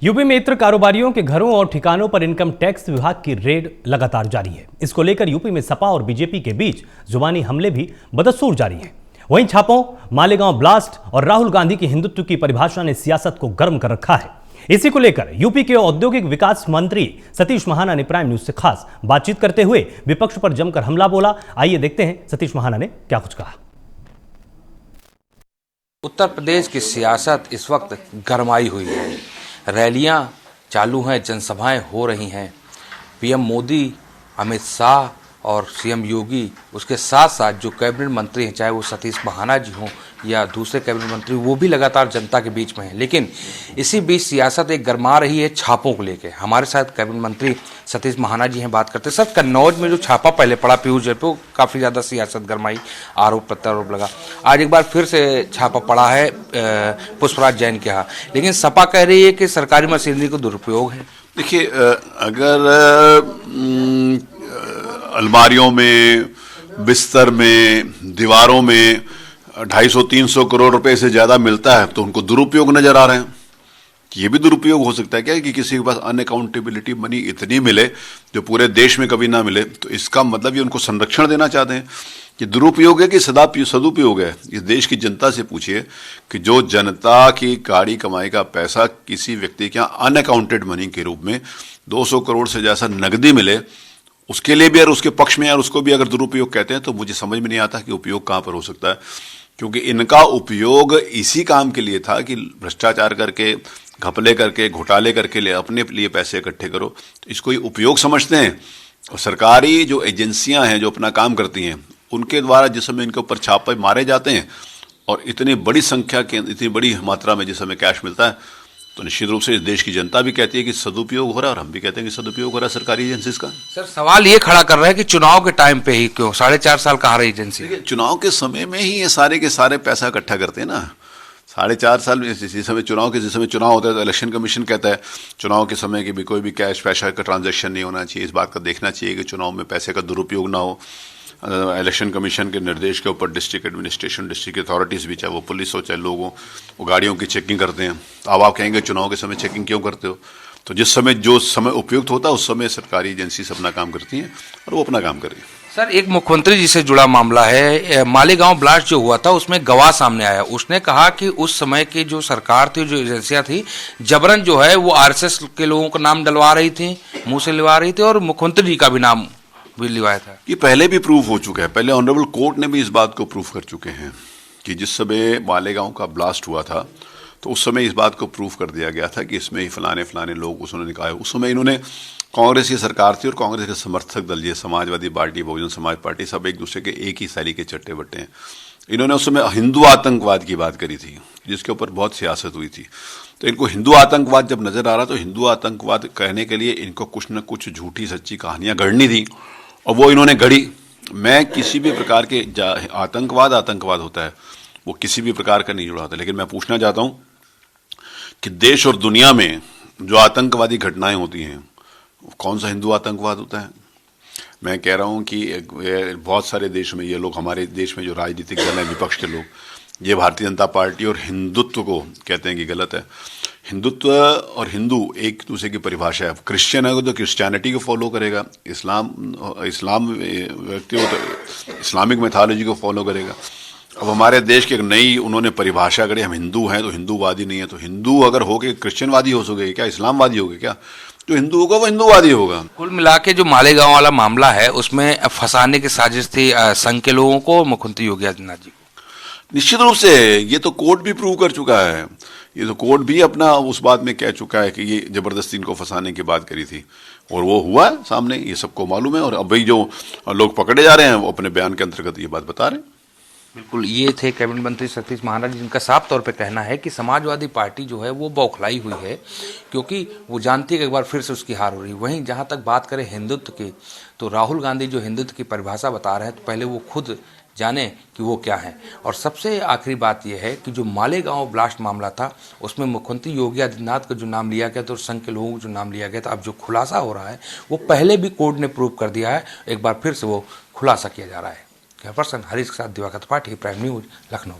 UP में इत्र कारोबारियों के घरों और ठिकानों पर इनकम टैक्स विभाग की रेड लगातार जारी है। इसको लेकर यूपी में सपा और बीजेपी के बीच जुबानी हमले भी बदस्तूर जारी हैं। वहीं छापों, मालेगांव ब्लास्ट और राहुल गांधी की हिंदुत्व की परिभाषा ने सियासत को गर्म कर रखा है। इसी को लेकर यूपी के औद्योगिक विकास मंत्री सतीश महाना ने प्राइम न्यूज से खास बातचीत करते हुए विपक्ष पर जमकर हमला बोला। आइए देखते हैं सतीश महाना ने क्या कुछ कहा। उत्तर प्रदेश की सियासत इस वक्त गरमाई हुई है। रैलियां चालू हैं, जनसभाएं हो रही हैं। पीएम मोदी, अमित शाह और सीएम योगी, उसके साथ साथ जो कैबिनेट मंत्री हैं, चाहे वो सतीश महाना जी हों या दूसरे कैबिनेट मंत्री, वो भी लगातार जनता के बीच में हैं। लेकिन इसी बीच सियासत एक गरमा रही है छापों को लेकर। हमारे साथ कैबिनेट मंत्री सतीश महाना जी हैं, बात करते हैं। सर, कन्नौज में जो छापा पहले पड़ा पीयूष जेल पे, वो काफ़ी ज़्यादा सियासत गरमाई, आरोप प्रत्यारोप लगा। आज एक बार फिर से छापा पड़ा है पुष्पराज जैन के यहाँ, लेकिन सपा कह रही है कि सरकारी मशीनरी को दुरुपयोग है। देखिए, अगर अलमारियों में, बिस्तर में, दीवारों में 250-300 करोड़ रुपए से ज्यादा मिलता है तो उनको दुरुपयोग नजर आ रहे हैं। ये भी दुरुपयोग हो सकता है क्या कि किसी के पास अनअकाउंटेबिलिटी मनी इतनी मिले जो पूरे देश में कभी ना मिले, तो इसका मतलब ये उनको संरक्षण देना चाहते हैं। कि दुरुपयोग है कि सदुपयोग है। इस देश की जनता से पूछिए कि जो जनता की गाड़ी कमाई का पैसा किसी व्यक्ति के यहाँ अनअकाउंटेड मनी के रूप में 200 करोड़ से जैसा नकदी मिले, उसके लिए भी यार, उसके पक्ष में यार, उसको भी अगर दुरुपयोग कहते हैं तो मुझे समझ में नहीं आता कि उपयोग कहाँ पर हो सकता है। क्योंकि इनका उपयोग इसी काम के लिए था कि भ्रष्टाचार करके, घपले करके, घोटाले करके ले अपने लिए पैसे इकट्ठे करो, तो इसको ही उपयोग समझते हैं। और सरकारी जो एजेंसियां हैं जो अपना काम करती हैं, उनके द्वारा जिस समय इनके ऊपर छापे मारे जाते हैं और इतनी बड़ी संख्या के, इतनी बड़ी मात्रा में जिस समय कैश मिलता है, तो निश्चित रूप से इस देश की जनता भी कहती है कि सदुपयोग हो रहा है और हम भी कहते हैं कि सदुपयोग हो रहा है सरकारी एजेंसीज का। सर, सवाल ये खड़ा कर रहा है कि चुनाव के टाइम पे ही क्यों 4.5 साल का हार एजेंसी? चुनाव के समय में ही ये सारे के सारे पैसा इकट्ठा करते हैं ना। 4.5 साल जिस समय चुनाव होता है तो इलेक्शन कमीशन कहता है चुनाव के समय की भी कोई भी कैश पैसा का ट्रांजैक्शन नहीं होना चाहिए। इस बात का देखना चाहिए कि चुनाव में पैसे का दुरुपयोग ना हो। इलेक्शन कमीशन के निर्देश के ऊपर डिस्ट्रिक्ट एडमिनिस्ट्रेशन, डिस्ट्रिक्ट अथॉरिटीज़ भी, चाहे वो पुलिस हो चाहे लोग हो, वो गाड़ियों की चेकिंग करते हैं। अब आप कहेंगे चुनाव के समय चेकिंग क्यों करते हो? तो जो समय उपयुक्त होता है उस समय सरकारी एजेंसी अपना काम करती हैं और वो अपना काम कर रही है। सर, एक मुख्यमंत्री जी से जुड़ा मामला है। मालेगांव ब्लास्ट जो हुआ था उसमें गवाह सामने आया। उसने कहा कि उस समय की जो सरकार थी, जो एजेंसियां थी, जबरन जो है वो आरएसएस के लोगों का नाम डलवा रही थी, मुंह से लिवा रही थी, और मुख्यमंत्री जी का भी नाम भी लिवाया था। ये पहले भी प्रूफ हो चुका है। पहले ऑनरेबल कोर्ट ने भी इस बात को प्रूफ कर चुके हैं कि जिस समय मालेगांव का ब्लास्ट हुआ था तो उस समय इस बात को प्रूफ कर दिया गया था कि इसमें ही फलाने लोग, उन्होंने कहा। उस समय इन्होंने, कांग्रेस की सरकार थी और कांग्रेस के समर्थक दल, ये समाजवादी पार्टी, बहुजन समाज पार्टी, सब एक दूसरे के एक ही शैली के चट्टे बट्टे हैं। इन्होंने उस समय हिंदू आतंकवाद की बात करी थी जिसके ऊपर बहुत सियासत हुई थी। तो इनको हिंदू आतंकवाद जब नजर आ रहा तो हिंदू आतंकवाद कहने के लिए इनको कुछ न कुछ झूठी सच्ची कहानियां गढ़नी थी और वो इन्होंने गढ़ी। मैं किसी भी प्रकार के आतंकवाद होता है वो किसी भी प्रकार का नहीं जुड़ा होता। लेकिन मैं पूछना चाहता हूं कि देश और दुनिया में जो आतंकवादी घटनाएं होती हैं, कौन सा हिंदू आतंकवाद होता है? मैं कह रहा हूं कि बहुत सारे देश में ये लोग, हमारे देश में जो राजनीतिक दल है, विपक्ष के लोग, ये भारतीय जनता पार्टी और हिंदुत्व को कहते हैं कि गलत है। हिंदुत्व और हिंदू एक दूसरे की परिभाषा है। क्रिश्चियन है तो क्रिश्चियनिटी को फॉलो करेगा, इस्लाम व्यक्ति हो तो इस्लामिक मैथोलॉजी को फॉलो करेगा। अब हमारे देश की एक नई उन्होंने परिभाषा करी, हम हिंदू हैं तो हिंदूवादी नहीं है। तो हिंदू अगर हो के क्रिश्चियनवादी हो सके क्या? इस्लामवादी हो गए क्या? जो हिंदू होगा वो हिंदूवादी होगा। कुल मिला के जो मालेगांव वाला मामला है उसमें फंसाने की साजिश थी संघ के लोगों को, मुख्यमंत्री योगी आदित्यनाथ जी को। निश्चित रूप से ये तो कोर्ट भी प्रूव कर चुका है। ये तो कोर्ट भी अपना उस बात में कह चुका है कि ये जबरदस्ती इनको फंसाने की बात करी थी और वो हुआ है सामने, ये सबको मालूम है। और अब भाई जो लोग पकड़े जा रहे हैं वो अपने बयान के अंतर्गत ये बात बता रहे हैं। बिल्कुल, ये थे कैबिनेट मंत्री सतीश महाना जी, जिनका साफ तौर पे कहना है कि समाजवादी पार्टी जो है वो बौखलाई हुई है क्योंकि वो जानती है कि एक बार फिर से उसकी हार हो रही है। वहीं जहाँ तक बात करें हिंदुत्व की, तो राहुल गांधी जो हिंदुत्व की परिभाषा बता रहे हैं तो पहले वो खुद जाने कि वो क्या है। और सबसे आखिरी बात यह है कि जो मालेगांव ब्लास्ट मामला था उसमें मुख्यमंत्री योगी आदित्यनाथ का जो नाम लिया गया था और संघ के लोगों का जो नाम लिया गया था, अब जो खुलासा हो रहा है वो पहले भी कोर्ट ने प्रूव कर दिया है, एक बार फिर से वो खुलासा किया जा रहा है। कैमरा पर्सन हरीश के साथ दिवाकर त्रिपाठी, प्राइम न्यूज, लखनऊ।